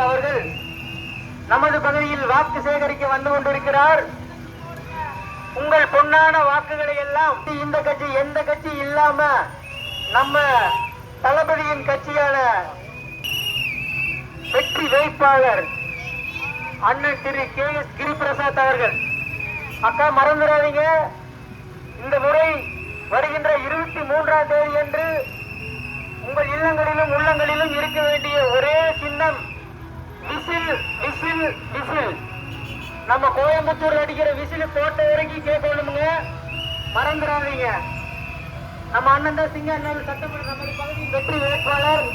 அவர்கள் நமது பகுதியில் வாக்கு சேகரிக்க வந்து கொண்டிருக்கிறார். உங்கள் பொன்னான வாக்குகளை எல்லாம் இந்த கட்சி எந்த கட்சி இல்லாம நம்ம தளபதியின் கட்சியான வெற்றி வேட்பாளர் அண்ணன் திரு KS கிரிபிரசாத் அவர்கள். அக்கா மறந்துடாதீங்க, இந்த முறை வருகின்ற 23ஆம் தேதி அன்று உங்கள் இல்லங்களிலும் உள்ளங்களிலும் இருக்க வேண்டிய ஒரே சின்னம் விசில் விசில் விசில். நம்ம கோயம்புத்தூர் அடிக்கிற விசில் கோட்டை இறங்கி கேட்கணுங்க, மறந்துடாதீங்க. நம்ம அண்ணன் தான் சிங்காநல்லூர் சட்டமன்ற நமது பகுதியின் வெற்றி வேட்பாளர்.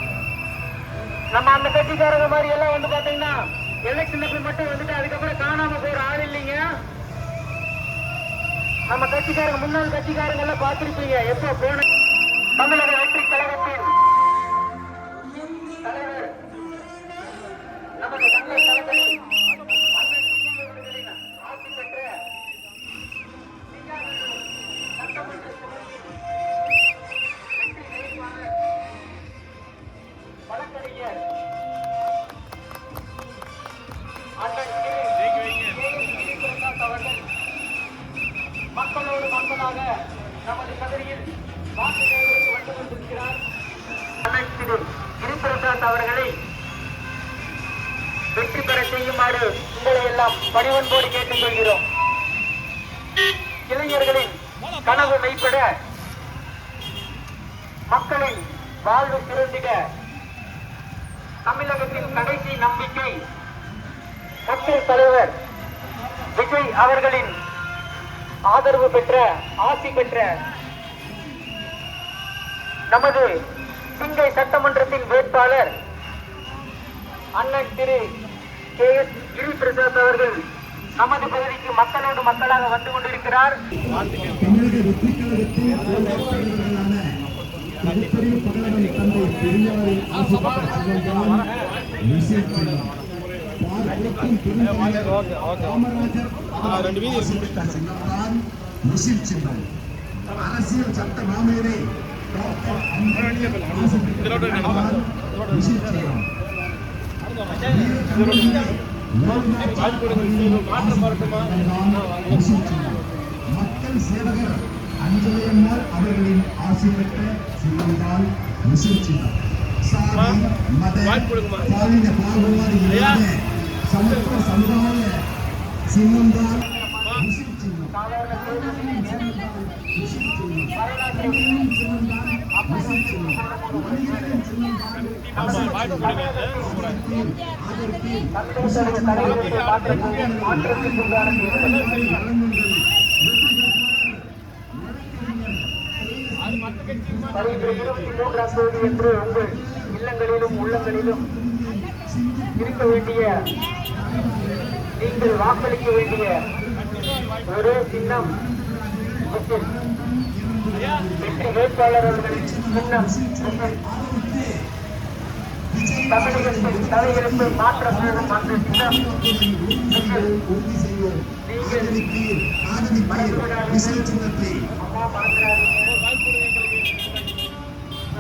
நம்ம அந்த கட்சிக்காரங்க மாதிரி எல்லாம் வந்து பாத்தீங்கன்னா எலெக்ஷனுக்கு மட்டும் வந்துட்டு அதுக்கப்புறம் காணாம போற ஆள் இல்லைங்க. நம்ம கட்சிக்காரங்க முன்னாள் கட்சிக்காரங்க எல்லாம் பார்த்திருப்பீங்க. எப்ப போன தமிழக வெற்றி கழகத்தின் தலைவர் நமது தந்தை தளபதி அண்ணன் விஜய் அவர்களின் ஆட்சி பெற்ற சட்டமன்ற வெற்றி வேட்பாளர் வழக்கறிஞர் அண்ணன் கிரிபிரசாத் அவர்கள் மக்களோடு மக்களாக நமது பகுதியில் வாக்கு சேகரித்து வந்து கொண்டிருக்கிறார். அண்ணன் கிரிபிரசாத் அவர்களை வெற்றி பெற செய்யுமாறு உங்களை எல்லாம் பணிவன்போடு கேட்டுக் கொள்கிறோம். இளைஞர்களின் கனவு மெய்ப்பட, மக்களின் வாழ்வு சிறந்திட, தமிழகத்தின் கடைசி நம்பிக்கை மக்கள் தலைவர் விஜய் அவர்களின் ஆதரவு பெற்ற ஆசி பெற்ற நமது சிங்கை சட்டமன்றத்தின் வேட்பாளர் அண்ணன் திரு KS கிரிபிரசாத் அவர்கள் நமது பகுதிக்கு மக்களோடு மக்களாக வந்து கொண்டிருக்கிறார். தமிழக வெற்றி கழகத்தில் மிகப்பெரிய பகலவன் தந்தை பெரியாரின் முஸ்லிம் சின்னம் அரசியல் சட்ட மாமேதை மக்கள் சேவகர் அஞ்சலையம்மாள் அவர்களின் ஆசி பெற்ற சின்னம்தான் முஸ்லிம் சின்னம். சாதி மத பாலின பாகுபாடு இல்லாத சமத்துவ சமுதாய சின்னம்தான் முஸ்லிம் சின்னம். என்று உங்கள் இல்லங்களிலும் உள்ளங்களிலும் இருக்க வேண்டிய, நீங்கள் வாக்களிக்க வேண்டிய ஒரே சின்னம் வெற்றி வேட்பாளர் அவர்களின் சின்னம். தமிழகத்தின் தலையிலிருந்து மாற்ற போகும் அந்த சின்னம் அம்மா மறந்துடாதீங்க.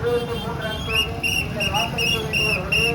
23ஆம் தேதி நீங்கள் வாக்களிக்க வேண்டிய ஒரே